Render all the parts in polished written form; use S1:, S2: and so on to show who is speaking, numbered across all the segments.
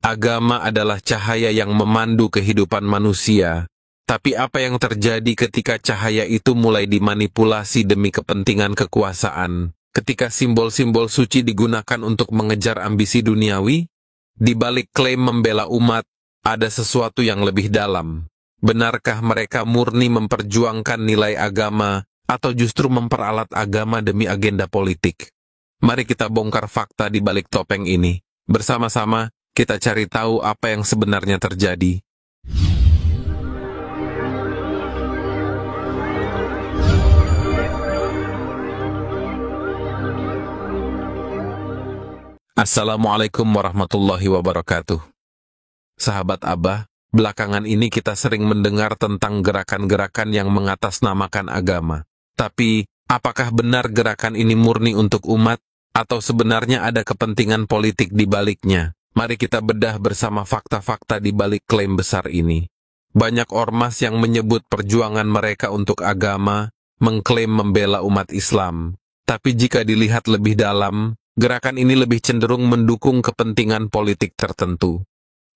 S1: Agama adalah cahaya yang memandu kehidupan manusia. Tapi apa yang terjadi ketika cahaya itu mulai dimanipulasi demi kepentingan kekuasaan? Ketika simbol-simbol suci digunakan untuk mengejar ambisi duniawi? Di balik klaim membela umat, ada sesuatu yang lebih dalam. Benarkah mereka murni memperjuangkan nilai agama, atau justru memperalat agama demi agenda politik? Mari kita bongkar fakta di balik topeng ini. Bersama-sama, kita cari tahu apa yang sebenarnya terjadi. Assalamualaikum warahmatullahi wabarakatuh. Sahabat Abah, belakangan ini kita sering mendengar tentang gerakan-gerakan yang mengatasnamakan agama. Tapi, apakah benar gerakan ini murni untuk umat, atau sebenarnya ada kepentingan politik di baliknya? Mari kita bedah bersama fakta-fakta di balik klaim besar ini. Banyak ormas yang menyebut perjuangan mereka untuk agama, mengklaim membela umat Islam. Tapi jika dilihat lebih dalam, gerakan ini lebih cenderung mendukung kepentingan politik tertentu.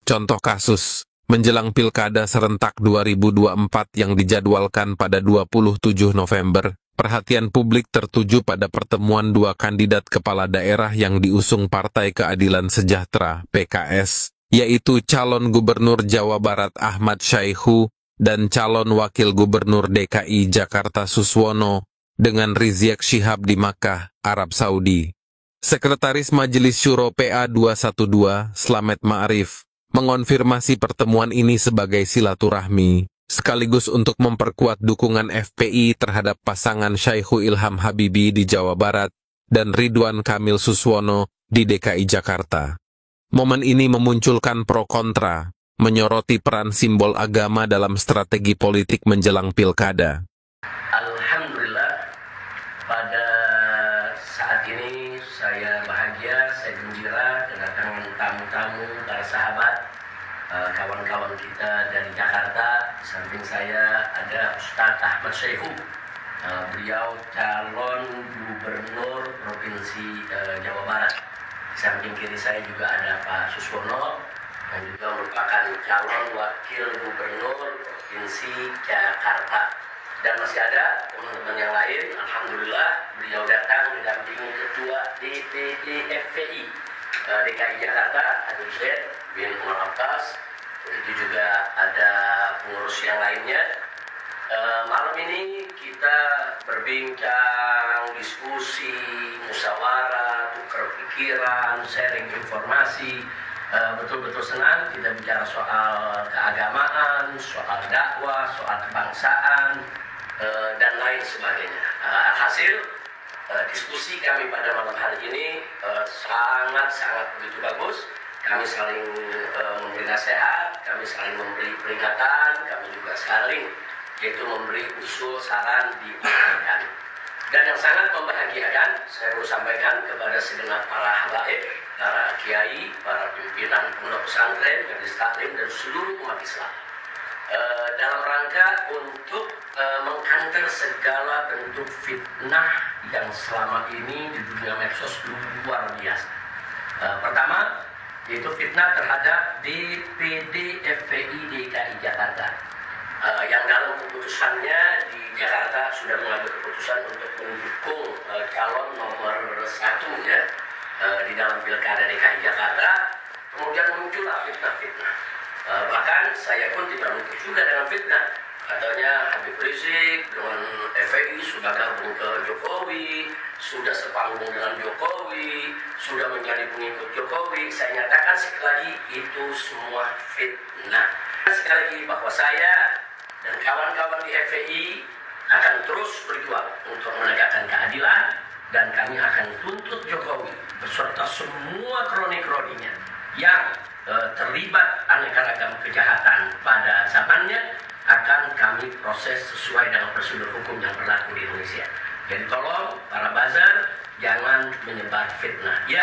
S1: Contoh kasus, menjelang Pilkada serentak 2024 yang dijadwalkan pada 27 November, perhatian publik tertuju pada pertemuan dua kandidat kepala daerah yang diusung Partai Keadilan Sejahtera (PKS), yaitu calon Gubernur Jawa Barat Ahmad Syaihu dan calon Wakil Gubernur DKI Jakarta Suswono dengan Rizik Syihab di Makkah, Arab Saudi. Sekretaris Majelis Syuro PA 212, Slamet Ma'arif, mengonfirmasi pertemuan ini sebagai silaturahmi, sekaligus untuk memperkuat dukungan FPI terhadap pasangan Syaihu Ilham Habibie di Jawa Barat dan Ridwan Kamil Suswono di DKI Jakarta. Momen ini memunculkan pro kontra, menyoroti peran simbol agama dalam strategi politik menjelang pilkada.
S2: Alhamdulillah, pada saat ini saya bahagia, saya gembira kedatangan tamu-tamu, para sahabat, kawan-kawan kita dari Jakarta. Di samping saya ada Ustadz Ahmad Syaihu, beliau calon Gubernur Provinsi Jawa Barat. Di samping kiri saya juga ada Pak Suswono, yang juga merupakan calon Wakil Gubernur Provinsi Jakarta. Dan masih ada teman-teman yang lain. Alhamdulillah, beliau datang mendampingi Ketua DPD FPI DKI Jakarta, Habib Zaid bin Umar Abbas. Begitu juga ada pengurus yang lainnya. Malam ini kita berbincang, diskusi, musyawarah, tukar pikiran, sharing informasi. Betul-betul senang kita bicara soal keagamaan, soal dakwah, soal kebangsaan, dan lain sebagainya. Hasil diskusi kami pada malam hari ini sangat-sangat begitu bagus. Kami saling memberi nasihat, kami saling memberi peringatan, kami juga saling yaitu memberi usul, saran, diarahkan. Dan yang sangat membahagiakan, saya mau sampaikan kepada segenap para habaib, para kiai, para pimpinan pondok pesantren, majelis taklim, dan seluruh umat Islam. Dalam rangka untuk mengkanter segala bentuk fitnah yang selama ini di dunia medsos luar biasa. Pertama, yaitu fitnah terhadap DPD FPI DKI Jakarta. Yang dalam keputusannya di Jakarta sudah mengambil keputusan untuk mendukung calon nomor 1 ya, di dalam Pilkada DKI Jakarta. Kemudian muncullah fitnah-fitnah. Bahkan saya pun tidak luput juga dengan fitnah. Katanya Habib Rizik dengan FPI sudah gabung ke Jokowi, sudah sepanggung dengan Jokowi, sudah menjadi pengikut Jokowi. Saya nyatakan sekali lagi, itu semua fitnah. Sekali lagi bahwa saya dan kawan-kawan di FPI akan terus berjuang untuk menegakkan keadilan, dan kami akan tuntut Jokowi beserta semua kroni-kroninya yang terlibat aneka ragam kejahatan pada zamannya akan kami proses sesuai dengan prosedur hukum yang berlaku di Indonesia. Jadi tolong para buzzer jangan menyebar fitnah. Ya,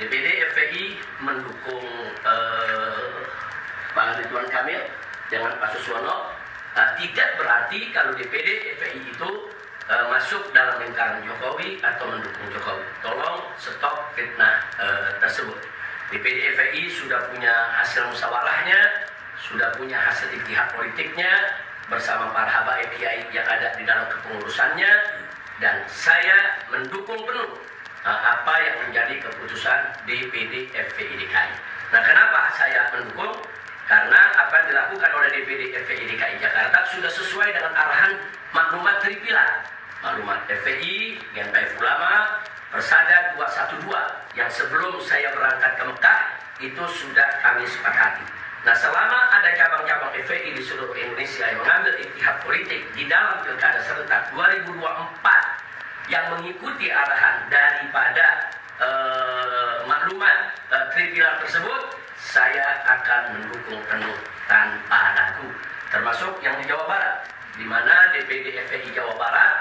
S2: DPD FPI mendukung Bang Ridwan Kamil dengan Pak Suswono. Tidak berarti kalau DPD FPI itu masuk dalam lingkaran Jokowi atau mendukung Jokowi. Tolong stop fitnah tersebut. DPD FPI sudah punya hasil musyawarahnya, sudah punya hasil ijtihad politiknya bersama para habaib kiai yang ada di dalam kepengurusannya, dan saya mendukung penuh apa yang menjadi keputusan DPD FPI DKI. Nah, kenapa saya mendukung? Karena apa yang dilakukan oleh DPD FPI DKI Jakarta sudah sesuai dengan arahan maklumat Tripilar. Maklumat FPI, GNPF Ulama, Persada 212 yang sebelum saya berangkat ke Mekah itu sudah kami sepakati. Nah, selama ada cabang-cabang FPI di seluruh Indonesia yang mengambil ijtihad politik di dalam Pilkada serentak 2024 yang mengikuti arahan daripada maklumat Tripilar tersebut, saya akan mendukung penuh tanpa ragu. Termasuk yang di Jawa Barat, di mana DPD FPI Jawa Barat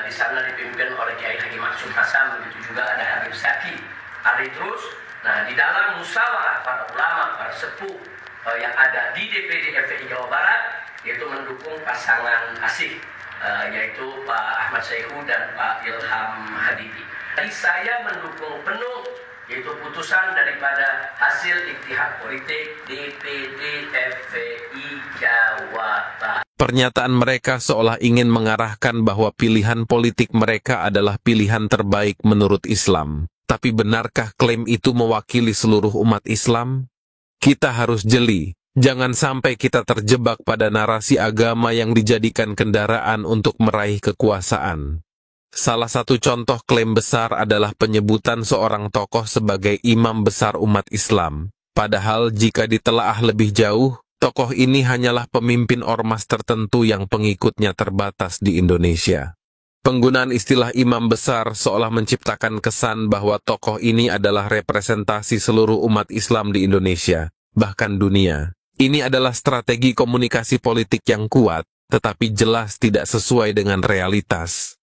S2: di sana dipimpin oleh Kiai Haji Maksum Hasan, begitu juga ada Habib Saki, Ali Terus. Nah, di dalam musyawarah para ulama, para sepuh yang ada di DPD FPI Jawa Barat, yaitu mendukung pasangan asih, yaitu Pak Ahmad Saihu dan Pak Ilham Hadibi. Jadi saya mendukung penuh yaitu putusan daripada hasil ijtihad politik DPD FPI Jawa Barat.
S1: Pernyataan mereka seolah ingin mengarahkan bahwa pilihan politik mereka adalah pilihan terbaik menurut Islam. Tapi benarkah klaim itu mewakili seluruh umat Islam? Kita harus jeli. Jangan sampai kita terjebak pada narasi agama yang dijadikan kendaraan untuk meraih kekuasaan. Salah satu contoh klaim besar adalah penyebutan seorang tokoh sebagai imam besar umat Islam. Padahal jika ditelaah lebih jauh, tokoh ini hanyalah pemimpin ormas tertentu yang pengikutnya terbatas di Indonesia. Penggunaan istilah imam besar seolah menciptakan kesan bahwa tokoh ini adalah representasi seluruh umat Islam di Indonesia, bahkan dunia. Ini adalah strategi komunikasi politik yang kuat, tetapi jelas tidak sesuai dengan realitas.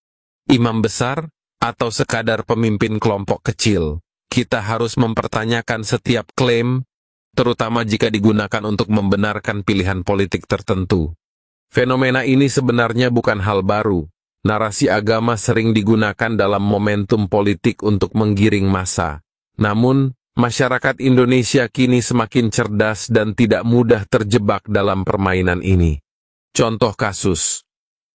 S1: Imam besar atau sekadar pemimpin kelompok kecil, kita harus mempertanyakan setiap klaim, terutama jika digunakan untuk membenarkan pilihan politik tertentu. Fenomena ini sebenarnya bukan hal baru. Narasi agama sering digunakan dalam momentum politik untuk menggiring massa. Namun, masyarakat Indonesia kini semakin cerdas dan tidak mudah terjebak dalam permainan ini. Contoh kasus.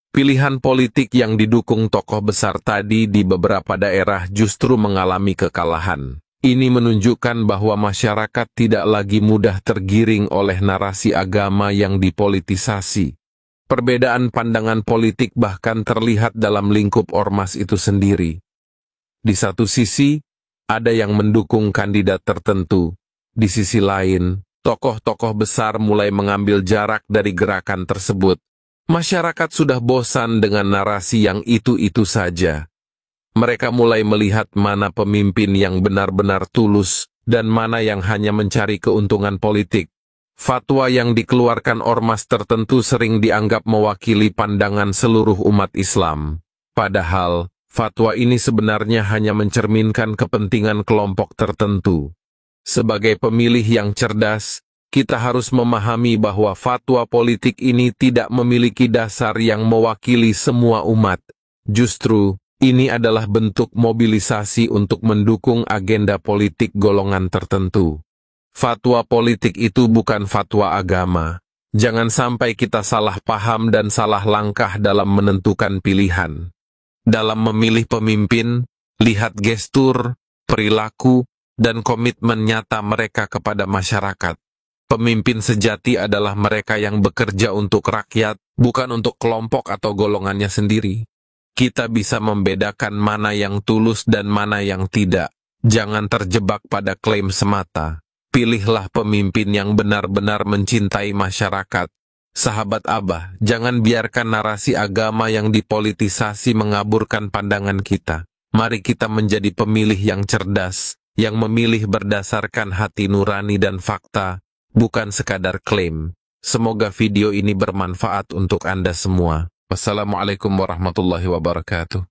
S1: Pilihan politik yang didukung tokoh besar tadi di beberapa daerah justru mengalami kekalahan. Ini menunjukkan bahwa masyarakat tidak lagi mudah tergiring oleh narasi agama yang dipolitisasi. Perbedaan pandangan politik bahkan terlihat dalam lingkup ormas itu sendiri. Di satu sisi, ada yang mendukung kandidat tertentu. Di sisi lain, tokoh-tokoh besar mulai mengambil jarak dari gerakan tersebut. Masyarakat sudah bosan dengan narasi yang itu-itu saja. Mereka mulai melihat mana pemimpin yang benar-benar tulus dan mana yang hanya mencari keuntungan politik. Fatwa yang dikeluarkan ormas tertentu sering dianggap mewakili pandangan seluruh umat Islam. Padahal, fatwa ini sebenarnya hanya mencerminkan kepentingan kelompok tertentu. Sebagai pemilih yang cerdas, kita harus memahami bahwa fatwa politik ini tidak memiliki dasar yang mewakili semua umat. Justru, ini adalah bentuk mobilisasi untuk mendukung agenda politik golongan tertentu. Fatwa politik itu bukan fatwa agama. Jangan sampai kita salah paham dan salah langkah dalam menentukan pilihan. Dalam memilih pemimpin, lihat gestur, perilaku, dan komitmen nyata mereka kepada masyarakat. Pemimpin sejati adalah mereka yang bekerja untuk rakyat, bukan untuk kelompok atau golongannya sendiri. Kita bisa membedakan mana yang tulus dan mana yang tidak. Jangan terjebak pada klaim semata. Pilihlah pemimpin yang benar-benar mencintai masyarakat. Sahabat Abah, jangan biarkan narasi agama yang dipolitisasi mengaburkan pandangan kita. Mari kita menjadi pemilih yang cerdas, yang memilih berdasarkan hati nurani dan fakta, bukan sekadar klaim. Semoga video ini bermanfaat untuk Anda semua. Wassalamualaikum warahmatullahi wabarakatuh.